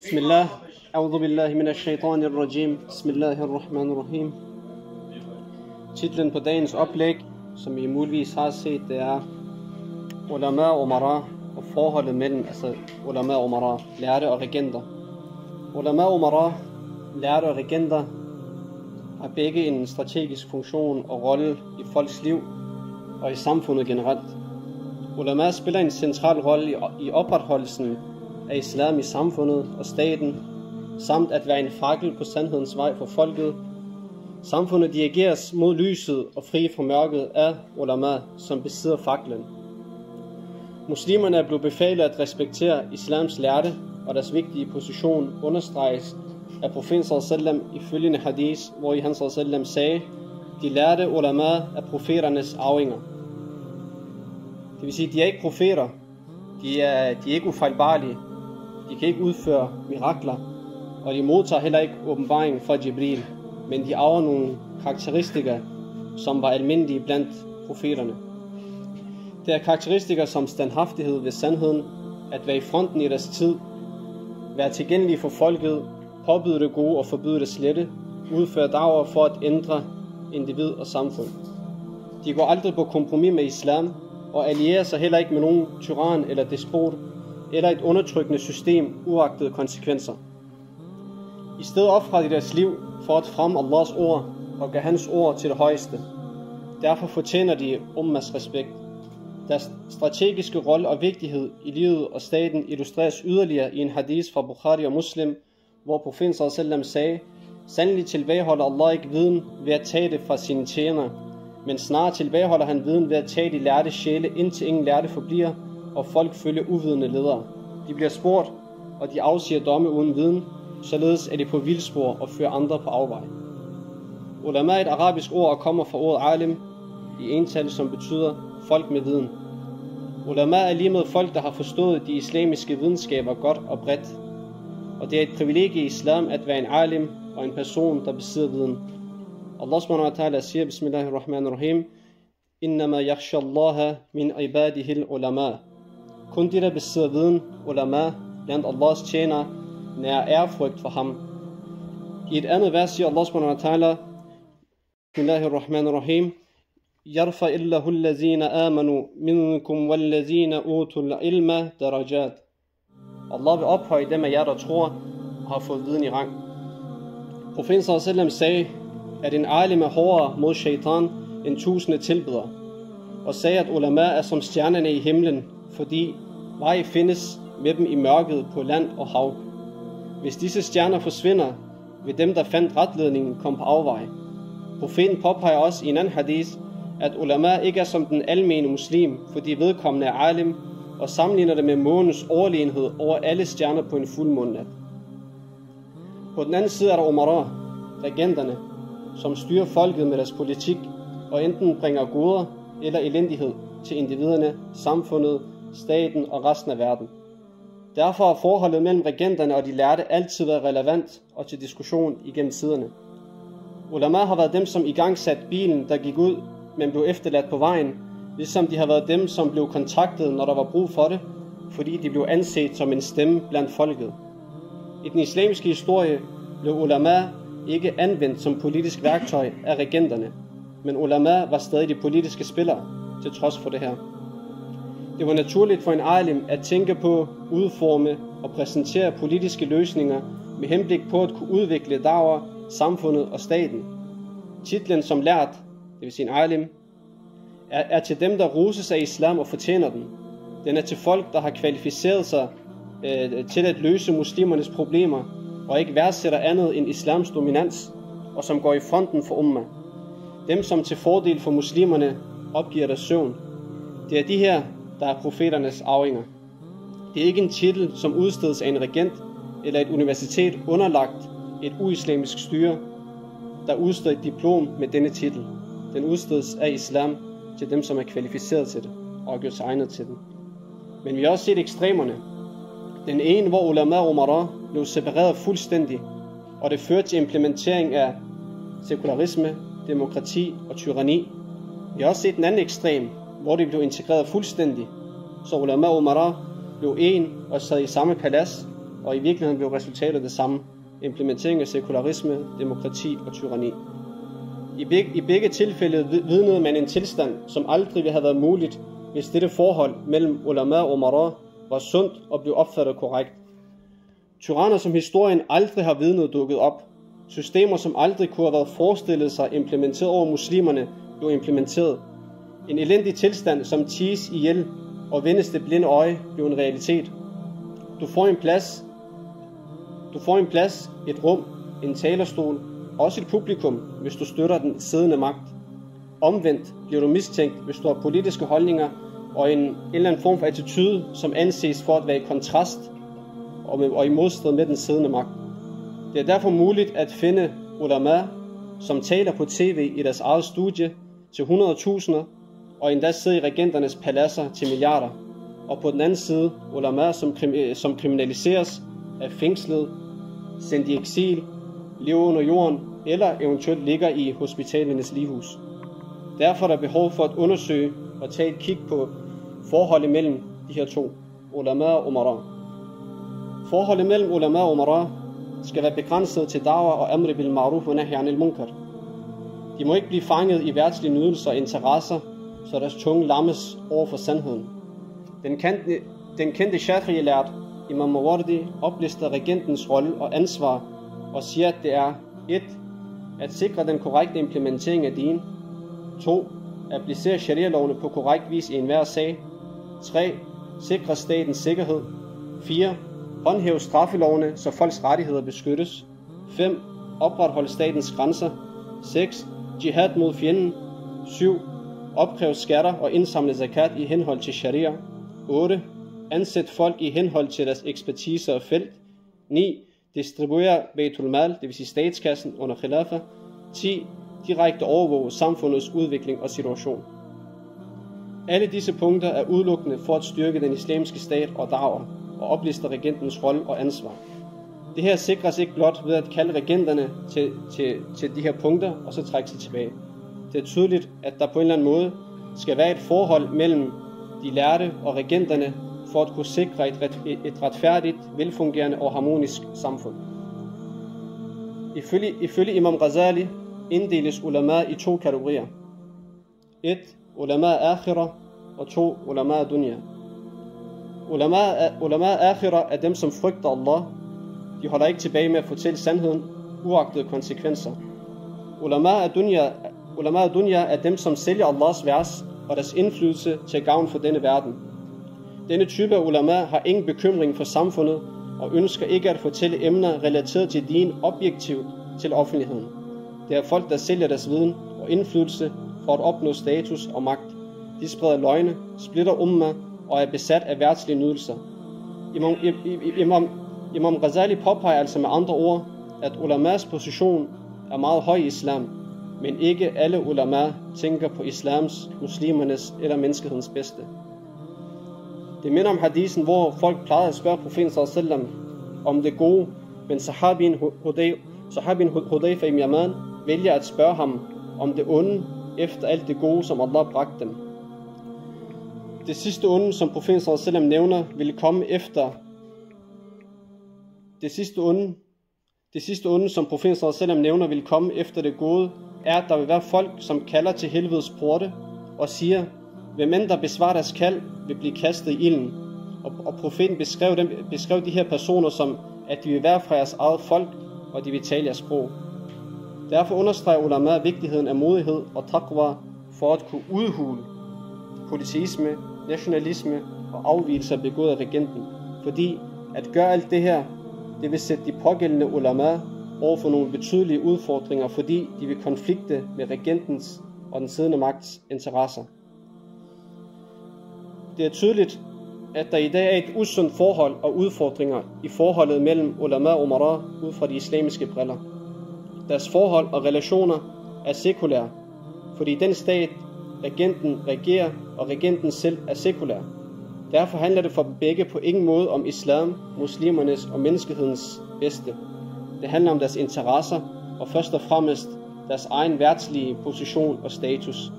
Bismillah, a'udhu billahi minash shaitanir rajim, bismillahirrahmanirrahim. Titlen på dagens oplæg, som I muligvis har set, det er ulama og umara og forholdet mellem ulama og umara, lærte og regenter. Ulama og umara, lærte og regenter, har begge en strategisk funktion og rolle i folks liv og i samfundet generelt. Ulama spiller en central rolle i opretholdelsen af islam i samfundet og staten, samt at være en fakkel på sandhedens vej for folket. Samfundet dirigeres mod lyset og fri fra mørket af ulama, som besidder faklen. Muslimerne er blevet befalet at respektere islams lærte, og deres vigtige position understreges af profeten sallallahu i følgende hadith, hvor han sallallahu sagde: de lærte ulama er profeternes arvinger. Det vil sige, de er ikke profeter, de er ikke ufejlbarlige, de kan ikke udføre mirakler, og de modtager heller ikke åbenbaring fra Jibril, men de arver nogle karakteristika, som var almindelige blandt profeterne. Det er karakteristika som standhaftighed ved sandheden, at være i fronten i deres tid, være tilgængelig for folket, påbyde det gode og forbyde det slette, udføre dagor for at ændre individ og samfund. De går aldrig på kompromis med islam, og allierer sig heller ikke med nogen tyran eller despot, eller et undertrykkende system uagtede konsekvenser. I stedet ofrer de deres liv for at fremme Allahs ord og gøre hans ord til det højeste. Derfor fortjener de ummas respekt. Deres strategiske rolle og vigtighed i livet og staten illustreres yderligere i en hadith fra Bukhari og Muslim, hvor profeten sallallahu sagde: sandelig tilbageholder Allah ikke viden ved at tage det fra sine tjenere, men snarere tilbageholder han viden ved at tage de lærte sjæle, indtil ingen lærte forbliver, og folk følger uvidende ledere. De bliver spurgt, og de afsiger domme uden viden, således er de på vildspor og fører andre på afvej. Ulama er et arabisk ord og kommer fra ordet alim i ental, som betyder folk med viden. Ulama er lige med folk, der har forstået de islamiske videnskaber godt og bredt. Og det er et privilegie i islam at være en alim og en person, der besidder viden. Allah subhanahu wa ta'ala siger, bismillahirrahmanirrahim, innama yakhshallaha min ibadihil ulama. Kun de, der besidder viden, ulama, blandt Allahs tjenere, nær ærefrygt for ham. I et andet vers siger Allah subhanahu wa ta'ala, bismillahirrahmanirrahim, yarfa illahu allazina amanu minkum wallazina utul ilma darajat. Allah vil ophøje dem af jer, der tror og har fået viden i rang. Profeten sallallahu sagde, at en alim er hårdere mod shaitan end tusinde tilbedere, og sagde, at ulama er som stjernerne i himlen, fordi vej findes med dem i mørket på land og hav. Hvis disse stjerner forsvinder, vil dem, der fandt retledningen, komme på afvej. Profeten påpeger også i en anden hadith, at ulama ikke er som den almene muslim, fordi vedkommende er alim, og sammenligner det med månens overlegenhed over alle stjerner på en fuldmånenat. På den anden side er der umara, regenterne, som styrer folket med deres politik, og enten bringer goder eller elendighed til individerne, samfundet, staten og resten af verden. Derfor har forholdet mellem regenterne og de lærte altid været relevant og til diskussion igennem tiderne. Ulama har været dem, som igangsatte bilen, der gik ud, men blev efterladt på vejen, ligesom de har været dem, som blev kontaktet, når der var brug for det, fordi de blev anset som en stemme blandt folket. I den islamiske historie blev ulama ikke anvendt som politisk værktøj af regenterne, men ulama var stadig de politiske spillere, til trods for det her. Det var naturligt for en alim at tænke på, udforme og præsentere politiske løsninger med henblik på at kunne udvikle da'wah, samfundet og staten. Titlen som lært, det vil sige en alim, er til dem, der roses af islam og fortjener den. Den er til folk, der har kvalificeret sig til at løse muslimernes problemer, og ikke værdsætter andet end islams dominans, og som går i fronten for umma. Dem, som til fordel for muslimerne opgiver deres søvn. Det er de her, der er profeternes arvinger. Det er ikke en titel, som udstedes af en regent eller et universitet underlagt et uislamisk styre, der udsteder et diplom med denne titel. Den udstedes af islam til dem, som er kvalificeret til det og har gjort sig egnet til den. Men vi har også set ekstremerne. Den ene, hvor ulama og umara blev separeret fuldstændig, og det førte til implementering af sekularisme, demokrati og tyranni. Vi har også set den anden ekstrem, hvor det blev integreret fuldstændig, så ulama og umara blev en og sad i samme palads, og i virkeligheden blev resultatet det samme: implementering af sekularisme, demokrati og tyranni. I begge tilfælde vidnede man en tilstand, som aldrig ville have været muligt, hvis dette forhold mellem ulama og umara var sundt og blev opfattet korrekt. Tyranner, som historien aldrig har vidnet, dukket op. Systemer, som aldrig kunne have været forestillet sig implementeret over muslimerne, blev implementeret. En elendig tilstand, som ties ihjel og vendes det blinde øje, blev en realitet. Du får en plads, et rum, en talerstol, også et publikum, hvis du støtter den siddende magt. Omvendt bliver du mistænkt, hvis du har politiske holdninger og en eller anden form for attitude, som anses for at være i kontrast og i modstrid med den siddende magt. Det er derfor muligt at finde ulama, som taler på tv i deres eget studie til 100.000 og endda sidder i regenternes paladser til milliarder. Og på den anden side ulama, som kriminaliseres, er fængslet, sendt i eksil, lever under jorden eller eventuelt ligger i hospitalernes lighus. Derfor er der behov for at undersøge og tage et kig på forholdet mellem de her to, ulama og umara. Forholdet mellem ulama og umara skal være begrænset til da'wa og amr bil ma'ruf og nahy anil munkar. De må ikke blive fanget i verdslige nydelser og interesser, så deres tunge lammes over for sandheden. Den kendte Shafi'i-lært Imam Mawardi oplister regentens rolle og ansvar og siger, at det er 1. At sikre den korrekte implementering af din. 2. At applicere sharia-lovene på korrekt vis i enhver sag. 3. Sikre statens sikkerhed. 4. Håndhæve straffelovene, så folks rettigheder beskyttes. 5. Opretholde statens grænser. 6. Jihad mod fjenden. 7. Opkræve skatter og indsamle zakat i henhold til sharia. 8. Ansæt folk i henhold til deres ekspertise og felt. 9. Distribuere Baytul Mal, det vil sige statskassen under khilafa. 10. Direkte overvåge samfundets udvikling og situation. Alle disse punkter er udelukkende for at styrke den islamiske stat og da'wa og oplister regentens rolle og ansvar. Det her sikres ikke blot ved at kalde regenterne til de her punkter og så trække sig tilbage. Det er tydeligt, at der på en eller anden måde skal være et forhold mellem de lærte og regenterne for at kunne sikre et retfærdigt, velfungerende og harmonisk samfund. Ifølge Imam Ghazali inddeles ulama i 2 kategorier. 1. Ulama akhira og 2. Ulama dunya. Ulama akhira er dem, som frygter Allah. De holder ikke tilbage med at fortælle sandheden, uagtede konsekvenser. Ulama dunya er dem, som sælger Allahs vers og deres indflydelse til gavn for denne verden. Denne type af ulama har ingen bekymring for samfundet og ønsker ikke at fortælle emner relateret til din objektivt til offentligheden. Det er folk, der sælger deres viden og indflydelse for at opnå status og magt. De spreder løgne, splitter umma og er besat af verdslige nydelser. Imam Ghazali påpeger altså med andre ord, at ulamas position er meget høj i islam, men ikke alle ulama tænker på islams, muslimernes eller menneskehedens bedste. Det minder om hadisen, hvor folk plejede at spørge profeten sallallahu om det gode, men sahabien Hudayfa ibn Yaman vælger at spørge ham om det onde efter alt det gode, som Allah bragte dem. Det sidste onde, som profeten sallallahu nævner, vil komme efter det sidste onde, som profeten sallallahu nævner, vil komme efter det gode, er, at der vil være folk, som kalder til helvedes porte og siger, hvem end der besvarer deres kald, vil blive kastet i ilden. Og profeten beskrev de her personer som, at de vil være fra jeres eget folk, og de vil tale jeres sprog. Derfor understreger ulama vigtigheden af modighed og taqwa for at kunne udhule polyteisme, nationalisme og afvigelser begået af regenten. Fordi at gøre alt det her, det vil sætte de pågældende ulama over for nogle betydelige udfordringer, fordi de vil konflikte med regentens og den siddende magts interesser. Det er tydeligt, at der i dag er et usundt forhold og udfordringer i forholdet mellem ulama og umara ud fra de islamiske briller. Deres forhold og relationer er sekulære, fordi den stat, regenten regerer, og regenten selv er sekulær. Derfor handler det for begge på ingen måde om islam, muslimernes og menneskehedens bedste. Det handler om deres interesser og først og fremmest deres egen verdslige position og status.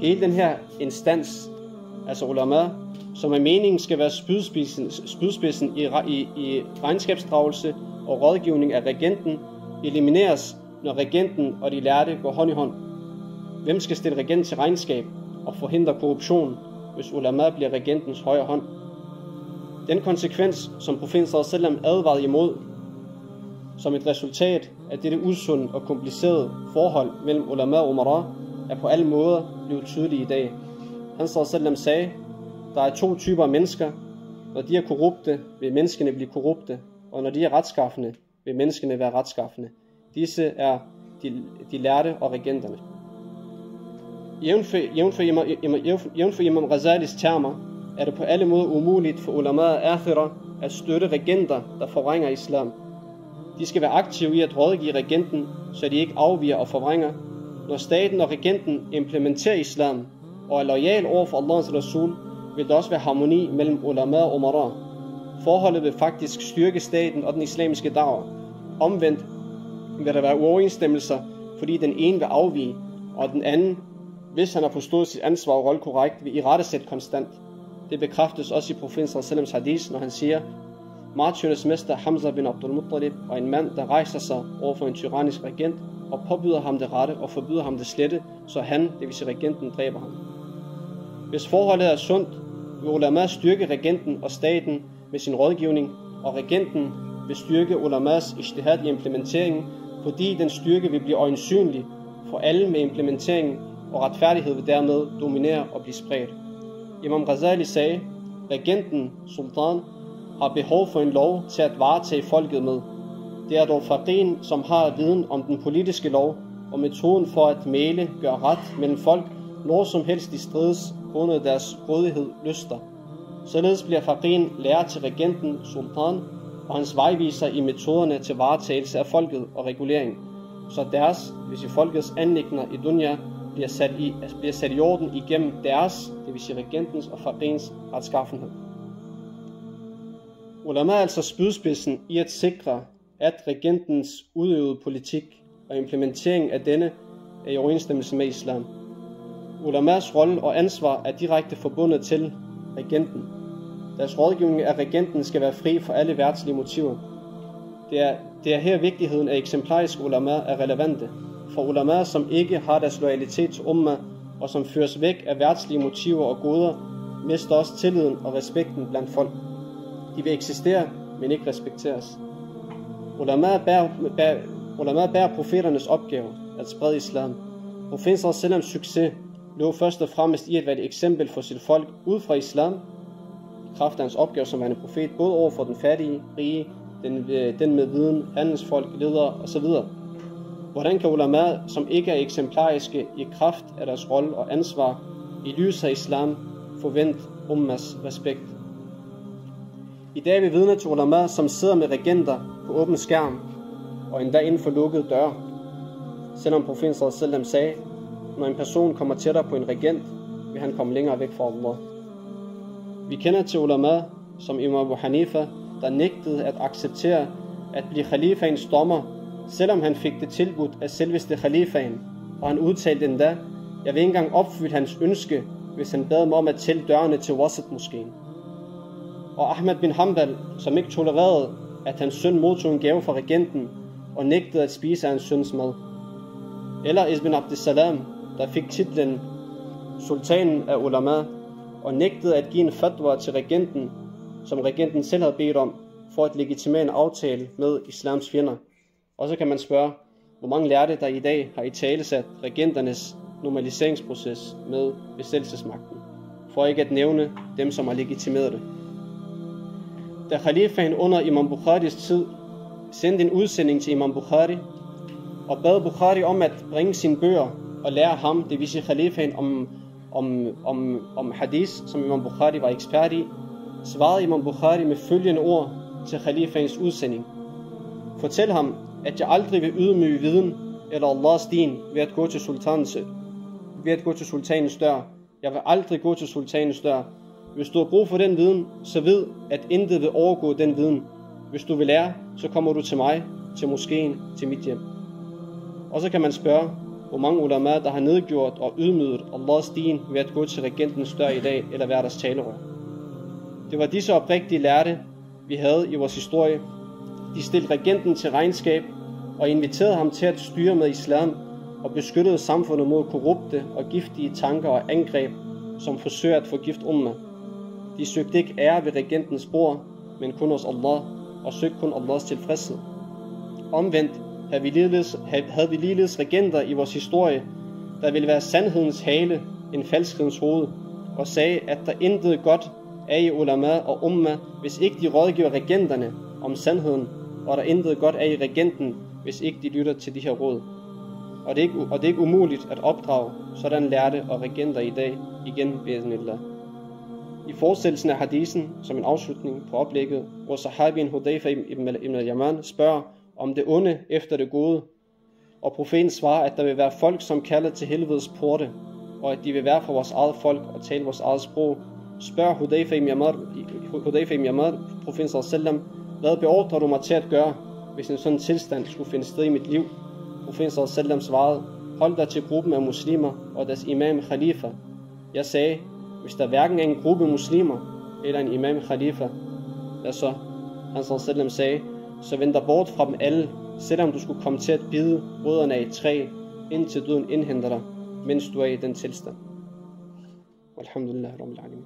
Hele den her instans altså ulama, som af meningen skal være spydspidsen i regnskabsdragelse og rådgivning af regenten, elimineres, når regenten og de lærte går hånd i hånd. Hvem skal stille regenten til regnskab og forhindre korruption, hvis ulama bliver regentens højre hånd? Den konsekvens, som profeten sallallahu advarede imod, som et resultat af dette usunde og komplicerede forhold mellem ulama og umara, er på alle måder blevet tydelig i dag. Han sallallahu sagde, der er 2 typer af mennesker. Når de er korrupte, vil menneskene blive korrupte, og når de er retskaffende, vil menneskene være retskaffende. Disse er de lærte og regenterne. Jævnfor Imam Ghazalis termer, er det på alle måder umuligt for ulama og athira at støtte regenter, der forvrænger islam. De skal være aktive i at rådgive regenten, så de ikke afviger og forvrænger. Når staten og regenten implementerer islam og er lojal over for Allahs Rasul, vil der også være harmoni mellem ulama og umara. Forholdet vil faktisk styrke staten og den islamiske da'wah. Omvendt vil der være uoverensstemmelser, fordi den ene vil afvige, og den anden, hvis han har forstået sit ansvar og rolle korrekt, vil irettesætte konstant. Det bekræftes også i profeten sallallahu hadith, når han siger, martyrernes mester Hamza bin Abdul Muttalib var en mand, der rejser sig over for en tyrannisk regent og påbyder ham det rette og forbyder ham det slette, så han, det vil sige regenten, dræber ham. Hvis forholdet er sundt, vil ulama styrke regenten og staten med sin rådgivning, og regenten vil styrke ulamas ijtihad i implementeringen, fordi den styrke vil blive øjensynlig for alle med implementeringen, og retfærdighed vil dermed dominere og blive spredt. Imam Ghazali sagde, regenten, sultan, har behov for en lov til at varetage folket med. Det er dog faqihen, som har viden om den politiske lov og metoden for at mæle, gøre ret mellem folk, når som helst de strides grundet deres grådighed, lyster. Således bliver faqihen lærer til regenten, sultan, og hans vejviser i metoderne til varetagelse af folket og regulering, så deres, hvis i folkets anliggender i dunya, bliver sat i orden igennem deres, det vil sige regentens og faqihens retskaffenhed. Ulama er altså spydspidsen i at sikre, at regentens udøvede politik og implementering af denne er i overensstemmelse med islam. Ulamas rolle og ansvar er direkte forbundet til regenten. Deres rådgivning af regenten skal være fri for alle verdslige motiver. Det er her vigtigheden af eksemplariske ulama er relevante. For ulama, som ikke har deres loyalitet til umma, og som føres væk af verdslige motiver og goder, mister også tilliden og respekten blandt folk. De vil eksistere, men ikke respekteres. Ulama bærer profeternes opgave at sprede islam. Profeten sallallahu succes lå først og fremmest i at være et eksempel for sit folk ud fra islam, i kraft af hans opgave som en profet, både over for den fattige, rige, den med viden, handelsfolk, ledere osv. Hvordan kan ulama, som ikke er eksemplariske i kraft af deres rolle og ansvar i lyset af islam, forvente ummas respekt? I dag er vi vidner til ulama, som sidder med regenter på åben skærm og endda inden for lukkede døre. Selvom profeten sallallahu sagde, når en person kommer tættere på en regent, vil han komme længere væk fra Allah. Vi kender til ulama som Imam Abu Hanifa, der nægtede at acceptere at blive khalifaens dommer, selvom han fik det tilbudt af selveste khalifaen, og han udtalte endda, jeg vil ikke engang opfylde hans ønske, hvis han bad mig om at tælle dørene til Wasat-moskeen. Og Ahmad bin Hanbal, som ikke tolererede, at hans søn modtog en gave fra regenten, og nægtede at spise af hans søns mad. Eller Ibn Abdissalam, der fik titlen sultanen af ulama, og nægtede at give en fatwa til regenten, som regenten selv havde bedt om, for at legitimere en aftale med islams fjender. Og så kan man spørge, hvor mange lærte, der i dag har italesat regenternes normaliseringsproces med besættelsesmagten, for ikke at nævne dem, som har legitimeret det. Da khalifaen under Imam Bukharis tid sendte en udsending til Imam Bukhari og bad Bukhari om at bringe sine bøger og lære ham, det vil sige khalifaen, om hadith, som Imam Bukhari var ekspert i, svarede Imam Bukhari med følgende ord til khalifaens udsending. Fortæl ham, at jeg aldrig vil ydmyge viden eller Allahs din ved at gå til sultanens dør. Jeg vil aldrig gå til sultanens dør. Hvis du har brug for den viden, så ved, at intet vil overgå den viden. Hvis du vil lære, så kommer du til mig, til moskeen, til mit hjem. Og så kan man spørge, hvor mange ulama, der har nedgjort og ydmyget Allahs din ved at gå til regentens dør i dag, eller være deres talerør. Det var disse oprigtige lærte, vi havde i vores historie. De stillede regenten til regnskab og inviterede ham til at styre med islam og beskyttede samfundet mod korrupte og giftige tanker og angreb, som forsøger at forgifte umma. De søgte ikke ære ved regentens bord, men kun hos Allah, og søgte kun Allahs tilfredshed. Omvendt havde vi ligeledes regenter i vores historie, der ville være sandhedens hale, en falskhedens hoved, og sagde, at der intet godt er i ulama og umma, hvis ikke de rådgiver regenterne om sandheden, og der intet godt er i regenten, hvis ikke de lytter til de her råd. Og det er ikke umuligt at opdrage sådan lærte og regenter i dag, igen bi'idhnillah. I fortsættelsen af hadisen, som en afslutning på oplægget, hvor sahabien Hudayfa ibn al-Yaman spørger om det onde efter det gode, og profeten svarer, at der vil være folk, som kalder til helvedes porte, og at de vil være for vores eget folk og tale vores eget sprog, spørger Hudayfa ibn Yaman, profeten sallallahu, hvad beordrer du mig til at gøre, hvis en sådan tilstand skulle finde sted i mit liv? Profeten sallallahu svarede, hold dig til gruppen af muslimer og deres imam khalifa. Jeg sagde, hvis der hverken er en gruppe muslimer eller en imam khalifa, hvad så? Han sallallahu sagde, så vend dig bort fra dem alle, selvom du skulle komme til at bide rødderne af et træ, indtil døden indhenter dig, mens du er i den tilstand. Walhamdulillah rabbil alamin.